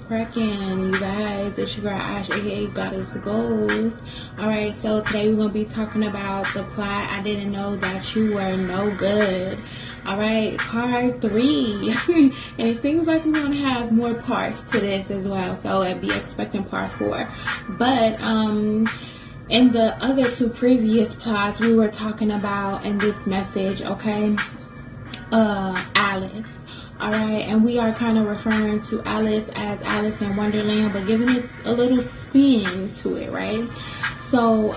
cracking, you guys? It's your girl Ash, aka Goddess Goals. Alright, so today we're going to be talking about the plot I Didn't Know That You Were No Good. Alright, part 3. And it seems like we're going to have more parts to this as well, so I'd be expecting part 4. But, in the other 2 previous plots, we were talking about in this message, okay, Alice. Alright, and we are kind of referring to Alice as Alice in Wonderland, but giving it a little spin to it, right? So,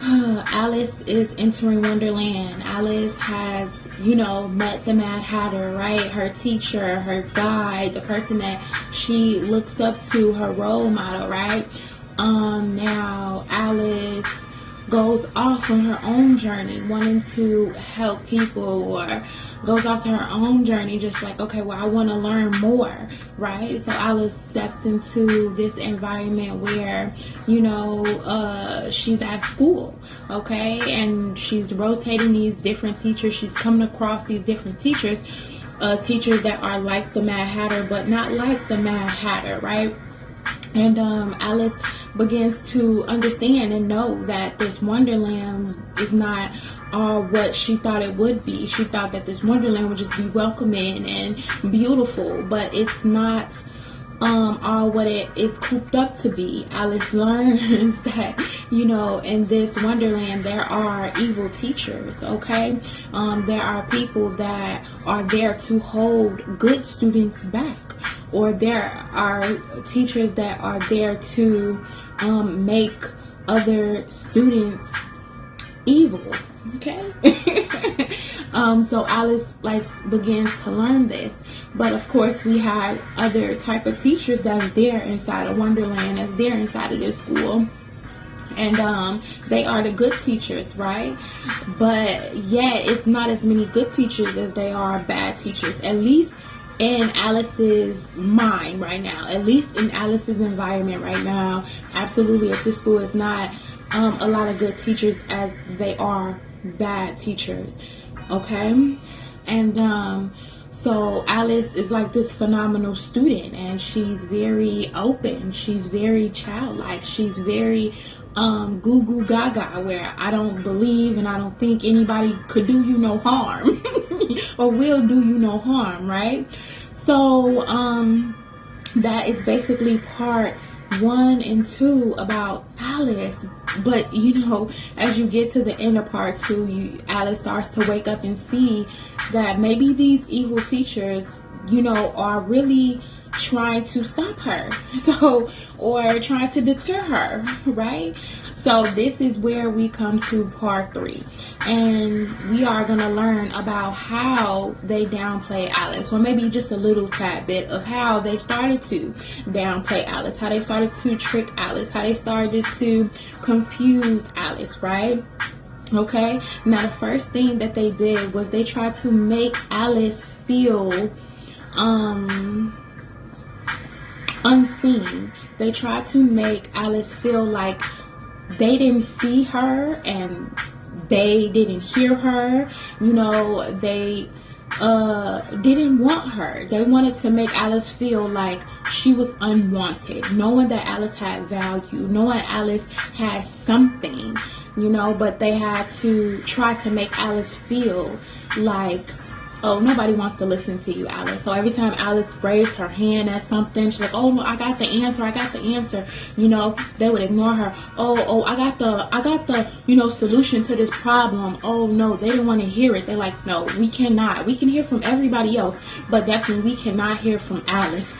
Alice is entering Wonderland. Alice has, met the Mad Hatter, right? Her teacher, her guide, the person that she looks up to, her role model, right? Now Alice goes off on her own journey, wanting to help people, or goes off to her own journey, just like, okay, well, I want to learn more, right? So Alice steps into this environment where, she's at school, okay, and she's rotating these different teachers. She's coming across these different teachers that are like the Mad Hatter, but not like the Mad Hatter, right? And Alice begins to understand and know that this Wonderland is not all what she thought it would be. She thought that this Wonderland would just be welcoming and beautiful, but it's not all what it is cooped up to be. Alice learns that, in this Wonderland there are evil teachers, okay? There are people that are there to hold good students back, or there are teachers that are there to make other students evil, okay? So Alice begins to learn this. But of course we have other type of teachers that's there inside of Wonderland, that's there inside of this school. And they are the good teachers, right? But yet it's not as many good teachers as they are bad teachers, at least in Alice's mind right now, at least in Alice's environment right now. Absolutely, at this school is not a lot of good teachers as they are bad teachers, okay? And so Alice is like this phenomenal student, and she's very open, she's very childlike, she's very goo goo gaga, where I don't believe and I don't think anybody could do you no harm or will do you no harm, right? So that is basically part 1 and 2 about Alice. But as you get to the end of part 2, Alice starts to wake up and see that maybe these evil teachers are really trying to stop her, or trying to deter her, right? So this is where we come to part 3, and we are going to learn about how they downplay Alice, or maybe just a little tad bit of how they started to downplay Alice, how they started to trick Alice, how they started to confuse Alice, right? Okay, now the first thing that they did was they tried to make Alice feel unseen. They tried to make Alice feel like they didn't see her and they didn't hear her. They didn't want her. They wanted to make Alice feel like she was unwanted, knowing that Alice had value, knowing Alice had something, but they had to try to make Alice feel like, oh, nobody wants to listen to you, Alice. So every time Alice raised her hand at something, she's like, oh no, I got the answer. They would ignore her. Oh, I got the solution to this problem. Oh no, they didn't want to hear it. They're like, no, we cannot. We can hear from everybody else, but definitely we cannot hear from Alice.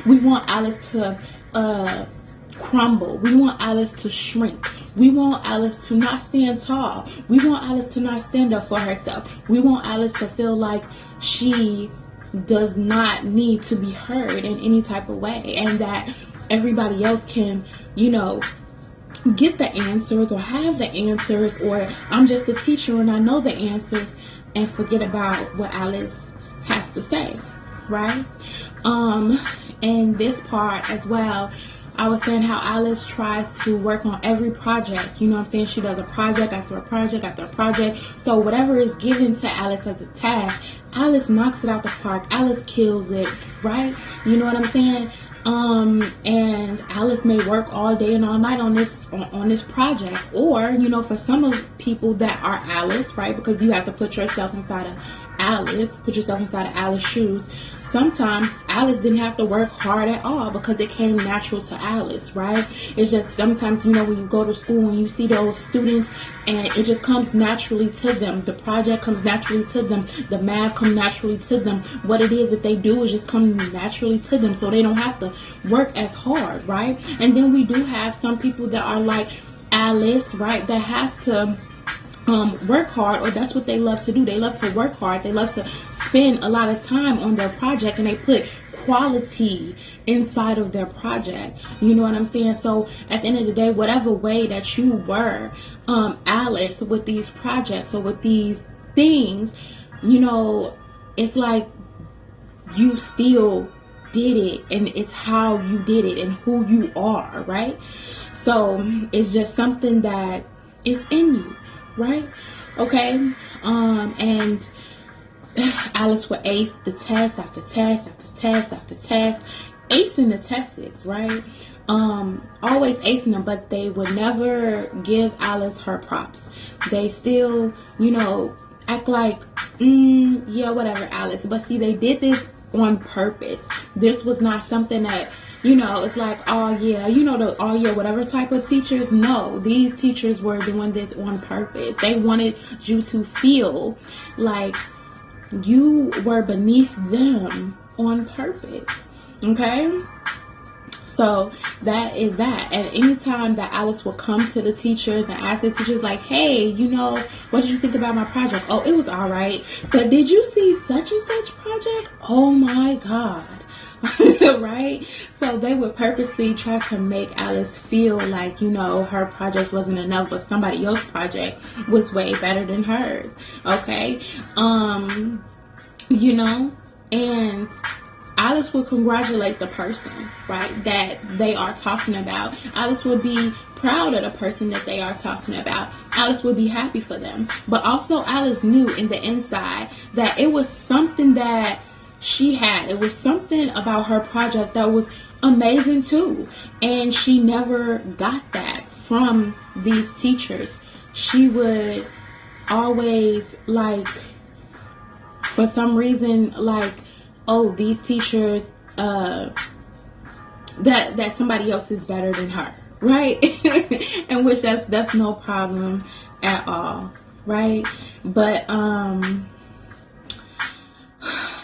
We want Alice to crumble. We want Alice to shrink. We want Alice to not stand tall. We want Alice to not stand up for herself. We want Alice to feel like she does not need to be heard in any type of way, and that everybody else can, get the answers or have the answers, or I'm just a teacher and I know the answers, and forget about what Alice has to say, right? In this part as well, I was saying how Alice tries to work on every project. You know what I'm saying? She does a project after a project after a project. So whatever is given to Alice as a task, Alice knocks it out the park. Alice kills it, right? You know what I'm saying? And Alice may work all day and all night on this project. Or, you know, for some of people that are Alice, right? Because you have to put yourself inside of Alice's shoes. Sometimes Alice didn't have to work hard at all because it came natural to Alice, right? It's just sometimes, you know, when you go to school and you see those students and it just comes naturally to them. The project comes naturally to them. The math comes naturally to them. What it is that they do is just come naturally to them, so they don't have to work as hard, right? And then we do have some people that are like Alice, right, that has to work hard, or that's what they love to do. They love to work hard. They love to spend a lot of time on their project, and they put quality inside of their project. You know what I'm saying? So at the end of the day, whatever way that you were Alice with these projects or with these things, you know, it's like you still did it, and it's how you did it and who you are, right? So it's just something that is in you, right? Okay. And Alice would ace the test after test after test after test, acing the tests, right? Always acing them, but they would never give Alice her props. They still, you know, act like, yeah, whatever, Alice. But see, they did this on purpose. This was not something that, you know, it's like, oh yeah, you know, the oh yeah, whatever type of teachers. No, these teachers were doing this on purpose. They wanted you to feel like you were beneath them on purpose. Okay? So that is that. And anytime that Alice would come to the teachers and ask the teachers like, hey, you know, what did you think about my project? Oh, it was all right. But did you see such and such project? Oh my God. Right? So they would purposely try to make Alice feel like, you know, her project wasn't enough, but somebody else's project was way better than hers. Okay? You know, and Alice would congratulate the person, right, that they are talking about. Alice would be proud of the person that they are talking about. Alice would be happy for them. But also Alice knew in the inside that it was something that she had. It was something about her project that was amazing too. And she never got that from these teachers. She would always, like, for some reason, like, oh, these teachers, that somebody else is better than her, right? And which that's no problem at all, right? But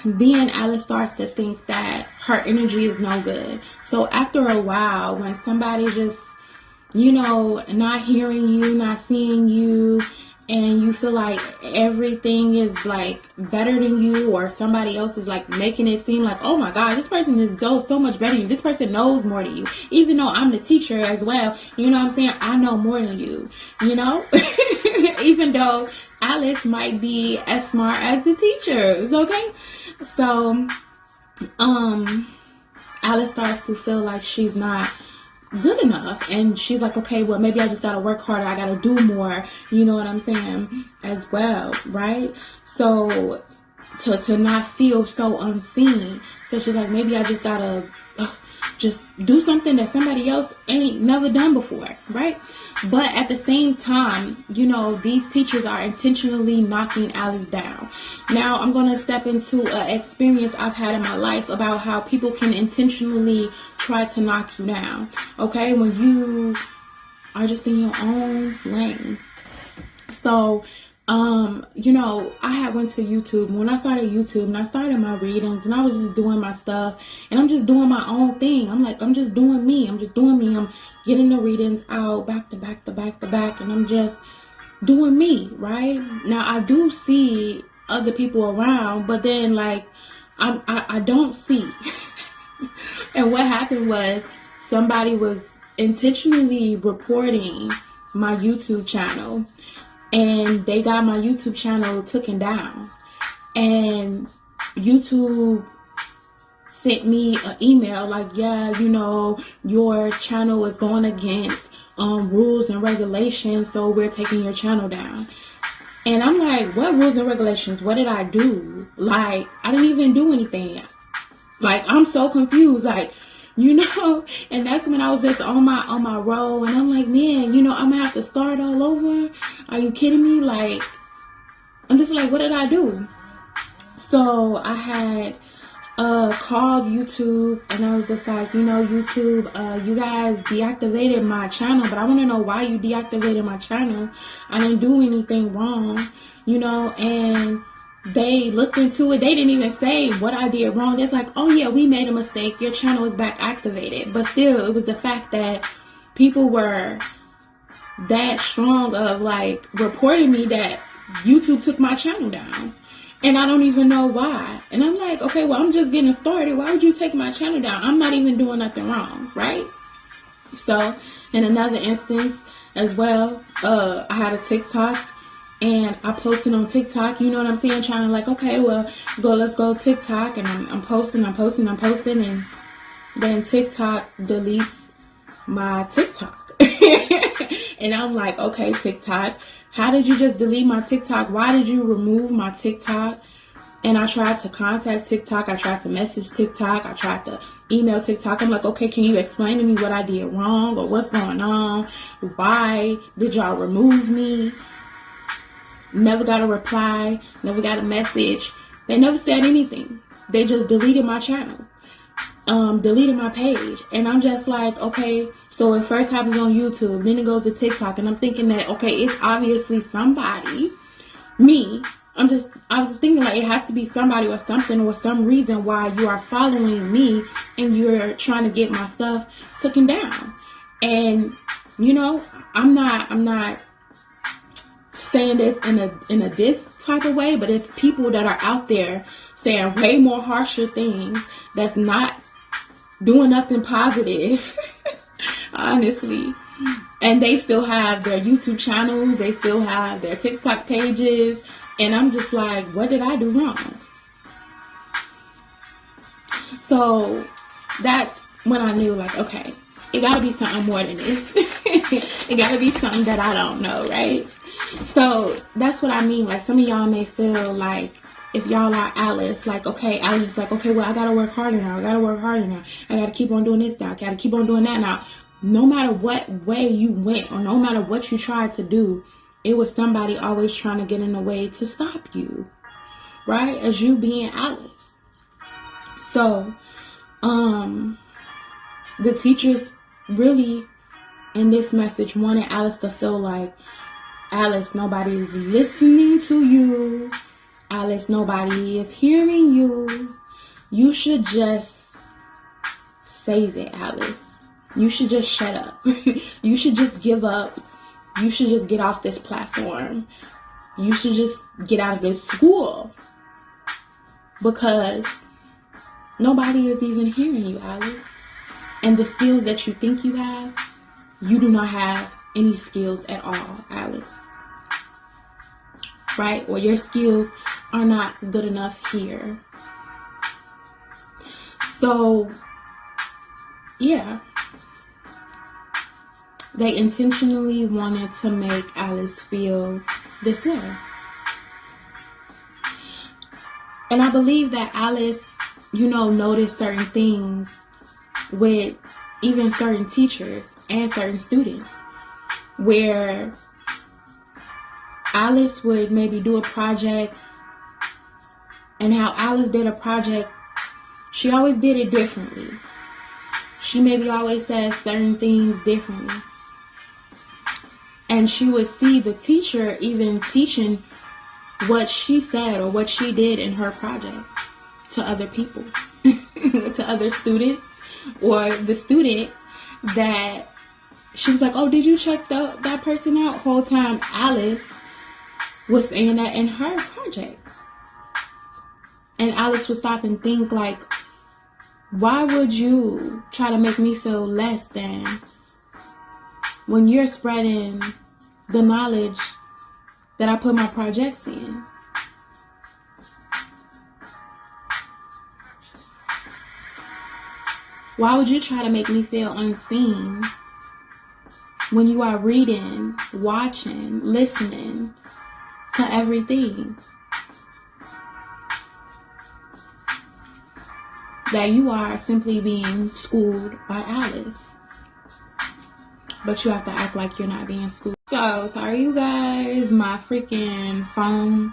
then Alice starts to think that her energy is no good. So after a while, when somebody just, you know, not hearing you, not seeing you, and you feel like everything is like better than you, or somebody else is like making it seem like, oh my God, this person is so much better than you. This person knows more than you. Even though I'm the teacher as well, you know what I'm saying? I know more than you, you know? Even though Alice might be as smart as the teachers, okay? So, Alice starts to feel like she's not good enough, and she's like, okay, well, maybe I just gotta work harder, I gotta do more, you know what I'm saying, as well, right? So to not feel so unseen, so she's like, maybe I just gotta just do something that somebody else ain't never done before, right? But at the same time, you know, these teachers are intentionally knocking Alice down. Now I'm going to step into an experience I've had in my life about how people can intentionally try to knock you down. Okay, when you are just in your own lane. So, you know, I had went to YouTube. When I started YouTube and I started my readings and I was just doing my stuff and I'm just doing my own thing. I'm like, I'm just doing me. I'm getting the readings out back to back to back to back, and I'm just doing me, right? Now I do see other people around, but then like I don't see. And what happened was somebody was intentionally reporting my YouTube channel, and they got my YouTube channel taken down. And YouTube sent me an email like, yeah, you know, your channel is going against rules and regulations, so we're taking your channel down. And I'm like, what rules and regulations? What did I do? Like, I didn't even do anything. Like, I'm so confused. Like, you know, and that's when I was just on my roll, and I'm like, man, you know, I'm gonna have to start all over. Are you kidding me? Like, I'm just like, what did I do? So I had called YouTube, and I was just like, you know, YouTube, you guys deactivated my channel, but I want to know why you deactivated my channel. I didn't do anything wrong, you know. And they looked into it. They didn't even say what I did wrong. They're like, oh yeah, we made a mistake, your channel is back activated. But still, it was the fact that people were that strong of like reporting me that YouTube took my channel down. And I don't even know why. And I'm like, okay, well, I'm just getting started. Why would you take my channel down? I'm not even doing nothing wrong, right? So, in another instance as well, I had a TikTok, and I posted on TikTok, you know what I'm saying? Trying to like, okay, well, let's go TikTok. And I'm posting. And then TikTok deletes my TikTok. And I'm like, okay, TikTok, how did you just delete my TikTok? Why did you remove my TikTok? And I tried to contact TikTok. I tried to message TikTok. I tried to email TikTok. I'm like, okay, can you explain to me what I did wrong or what's going on? Why did y'all remove me? Never got a reply. Never got a message. They never said anything. They just deleted my channel. Deleted my page. And I'm just like, okay, so it first happens on YouTube, then it goes to TikTok, and I'm thinking that, okay, it's obviously somebody, me. I was thinking like it has to be somebody or something or some reason why you are following me and you're trying to get my stuff taken down. And you know, I'm not saying this in a diss type of way, but it's people that are out there saying way more harsher things that's not doing nothing positive. Honestly. And they still have their YouTube channels, they still have their TikTok pages, and I'm just like, what did I do wrong? So that's when I knew, like, okay, it gotta be something more than this. It gotta be something that I don't know, right? So that's what I mean. Like, some of y'all may feel like, if y'all are Alice, like, okay, Alice is like, okay, well, I gotta work harder now. I gotta keep on doing this now. I gotta keep on doing that now. No matter what way you went or no matter what you tried to do, it was somebody always trying to get in the way to stop you, right? As you being Alice. So, the teachers really, in this message, wanted Alice to feel like, Alice, nobody is listening to you. Alice, nobody is hearing you. You should just save it, Alice. You should just shut up. You should just give up. You should just get off this platform. You should just get out of this school. Because nobody is even hearing you, Alice. And the skills that you think you have, you do not have any skills at all, Alice. Right? Or your skills are not good enough here. So, yeah. They intentionally wanted to make Alice feel this way. And I believe that Alice, you know, noticed certain things with even certain teachers and certain students, where Alice would maybe do a project, and how Alice did a project, she always did it differently. She maybe always said certain things differently. And she would see the teacher even teaching what she said or what she did in her project to other people, to other students, or the student that she was like, oh, did you check that person out? Whole time Alice was saying that in her project. And Alice would stop and think like, why would you try to make me feel less than when you're spreading the knowledge that I put my projects in? Why would you try to make me feel unseen when you are reading, watching, listening to everything that you are simply being schooled by Alice? But you have to act like you're not being schooled. So, sorry you guys, my freaking phone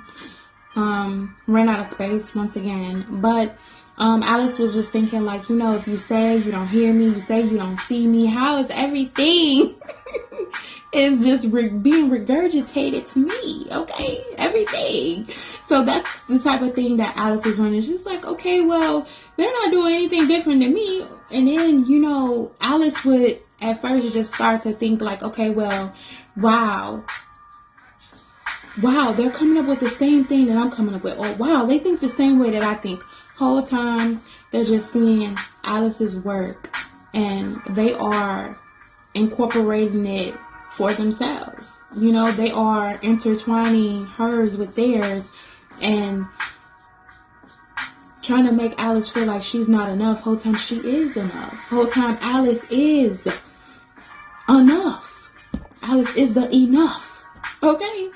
ran out of space once again. But Alice was just thinking, like, if you say you don't hear me, you say you don't see me, how is everything is just being regurgitated to me? Okay, everything. So that's the type of thing that Alice was running. She's like, okay, well, they're not doing anything different than me. And then, Alice would at first just start to think like, okay, well, wow, they're coming up with the same thing that I'm coming up with. Or wow, they think the same way that I think. Whole time they're just seeing Alice's work and they are incorporating it for themselves. They are intertwining hers with theirs and trying to make Alice feel like she's not enough. Whole time she is enough. Whole time Alice is enough. Alice is the enough. Okay?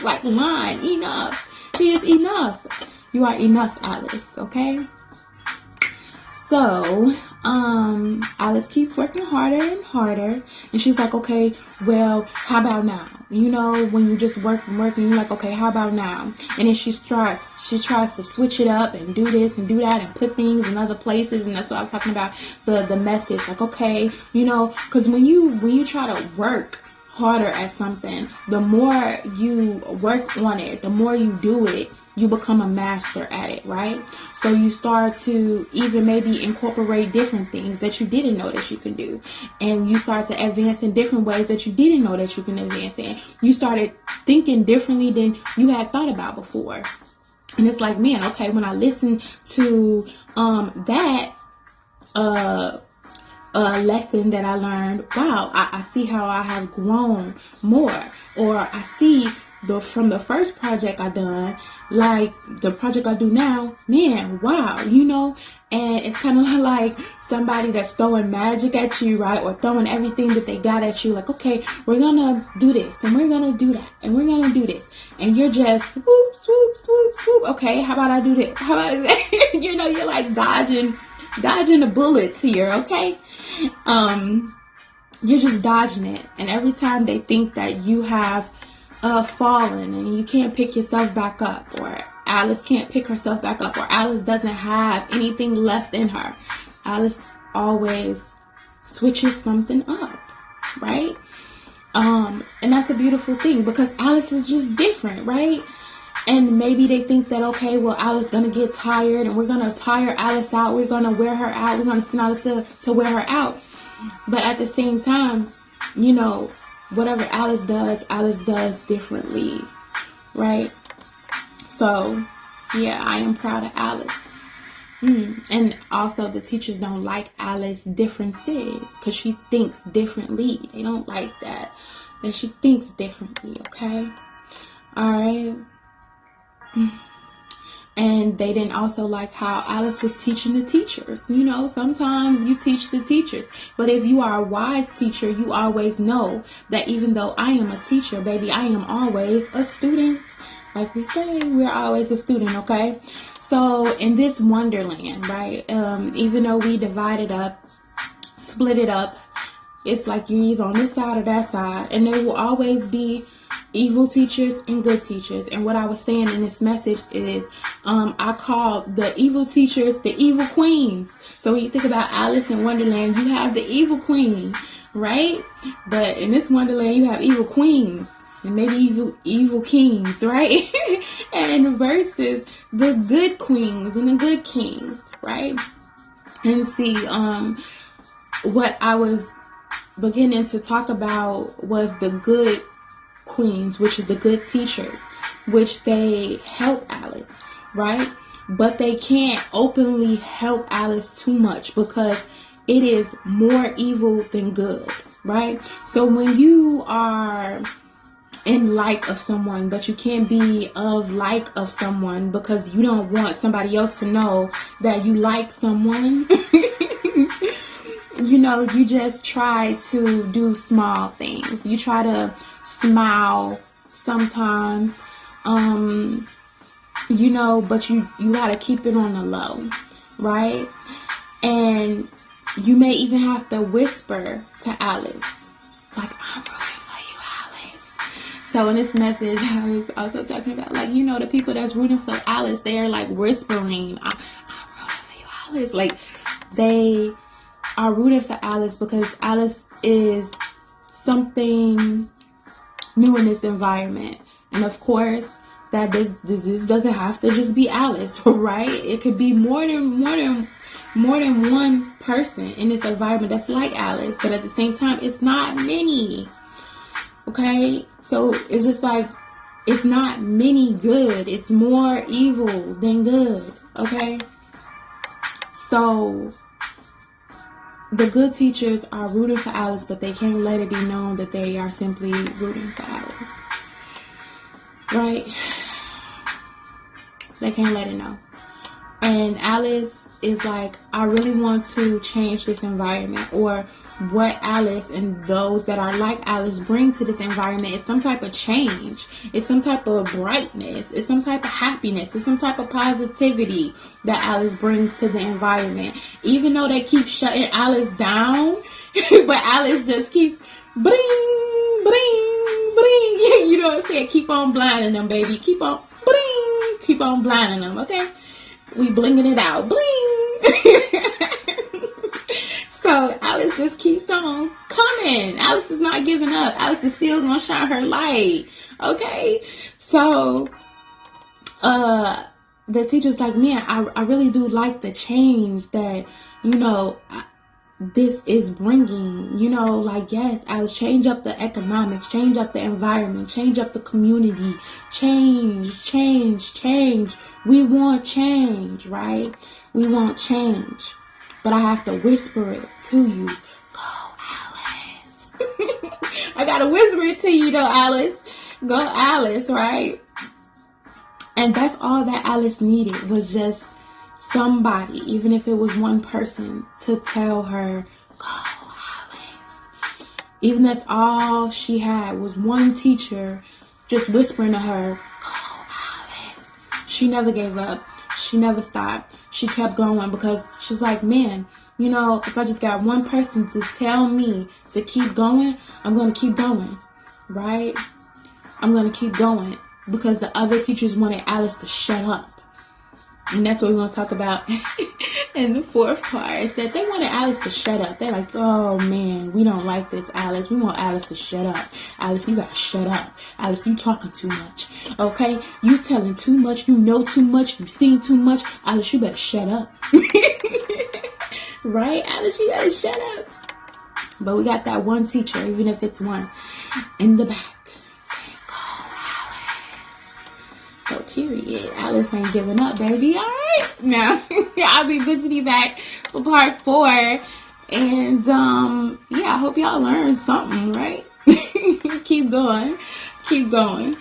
Like mine, enough. She is enough. You are enough, Alice, okay? So, Alice keeps working harder and harder. And she's like, okay, well, how about now? When you just work and work and you're like, okay, how about now? And then she tries to switch it up and do this and do that and put things in other places. And that's what I was talking about, the message. Like, okay, because when you try to work harder at something, the more you work on it, the more you do it, you become a master at it, right? So you start to even maybe incorporate different things that you didn't know that you can do. And you start to advance in different ways that you didn't know that you can advance in. You started thinking differently than you had thought about before. And it's like, man, okay, when I listen to that lesson that I learned, wow, I see how I have grown more. Or I see from the first project I done, like the project I do now, man, wow, and it's kind of like somebody that's throwing magic at you, right? Or throwing everything that they got at you, like, okay, we're gonna do this and we're gonna do that and we're gonna do this, and you're just swoop, swoop, swoop, swoop. Okay, how about I do this? How about that? You're like dodging the bullets here, okay? You're just dodging it, and every time they think that you have fallen and you can't pick yourself back up, or Alice can't pick herself back up, or Alice doesn't have anything left in her, Alice always switches something up, right? And that's a beautiful thing, because Alice is just different, right? And maybe they think that, okay, well, Alice gonna get tired and we're gonna tire Alice out, we're gonna wear her out, we're gonna send Alice to wear her out. But at the same time, whatever Alice does differently, right? So, yeah, I am proud of Alice. And also, the teachers don't like Alice's differences because she thinks differently. They don't like that. And she thinks differently, okay? All right. And they didn't also like how Alice was teaching the teachers. Sometimes you teach the teachers. But if you are a wise teacher, you always know that even though I am a teacher, baby, I am always a student. Like we say, we're always a student, okay? So in this wonderland, right, even though we divide it up, split it up, it's like you're either on this side or that side. And there will always be evil teachers and good teachers. And what I was saying in this message is I call the evil teachers the evil queens. So when you think about Alice in Wonderland, you have the evil queen, right? But in this Wonderland, you have evil queens and maybe evil kings, right? And versus the good queens and the good kings, right? And see, what I was beginning to talk about was the good queens, which is the good teachers, which they help Alice, right? But they can't openly help Alice too much because it is more evil than good, right? So when you are in like of someone, but you can't be of like of someone because you don't want somebody else to know that you like someone, You know, you just try to do small things. You try to smile sometimes, you know, but you gotta keep it on the low, right? And you may even have to whisper to Alice, like, I'm rooting for you, Alice. So in this message, I was also talking about, like, you know, the people that's rooting for Alice, they are like whispering, I'm rooting for you, Alice. Like, they are rooting for Alice because Alice is something new in this environment. And of course, that this doesn't have to just be Alice, right? It could be more than one person in this environment that's like Alice, but at the same time, it's not many. Okay? So it's just like, it's not many good. It's more evil than good. Okay? So the good teachers are rooting for Alice, but they can't let it be known that they are simply rooting for Alice. Right? They can't let it know. And Alice is like, I really want to change this environment. Or what Alice and those that are like Alice bring to this environment is some type of change. It's some type of brightness. It's some type of happiness. It's some type of positivity that Alice brings to the environment. Even though they keep shutting Alice down, but Alice just keeps bling, bling, bling. You know what I'm saying? Keep on blinding them, baby. Keep on bling. Keep on blinding them, okay? We blinging it out. Bling! So Alice just keeps on coming. Alice is not giving up. Alice is still going to shine her light. Okay? So, the teacher's like, man, I really do like the change that, you know, this is bringing. You know, like, yes, Alice, change up the economics, change up the environment, change up the community, change. We want change, right? We want change. But I have to whisper it to you. Go, Alice. I got to whisper it to you, though, Alice. Go, Alice, right? And that's all that Alice needed, was just somebody, even if it was one person, to tell her, go, Alice. Even that's all she had, was one teacher just whispering to her, go, Alice. She never gave up. She never stopped. She kept going because she's like, man, you know, if I just got one person to tell me to keep going, I'm going to keep going, right? I'm going to keep going because the other teachers wanted Alice to shut up. And that's what we're going to talk about in the fourth part, is that they wanted Alice to shut up. They're like, oh, man, we don't like this, Alice. We want Alice to shut up. Alice, you got to shut up. Alice, you talking too much, okay? You telling too much. You know too much. You seen too much. Alice, you better shut up. Right, Alice, you got to shut up. But we got that one teacher, even if it's one, in the back. So period. Alice ain't giving up, baby. All right. Now I'll be visiting you back for part 4. And yeah, I hope y'all learned something, right? Keep going. Keep going.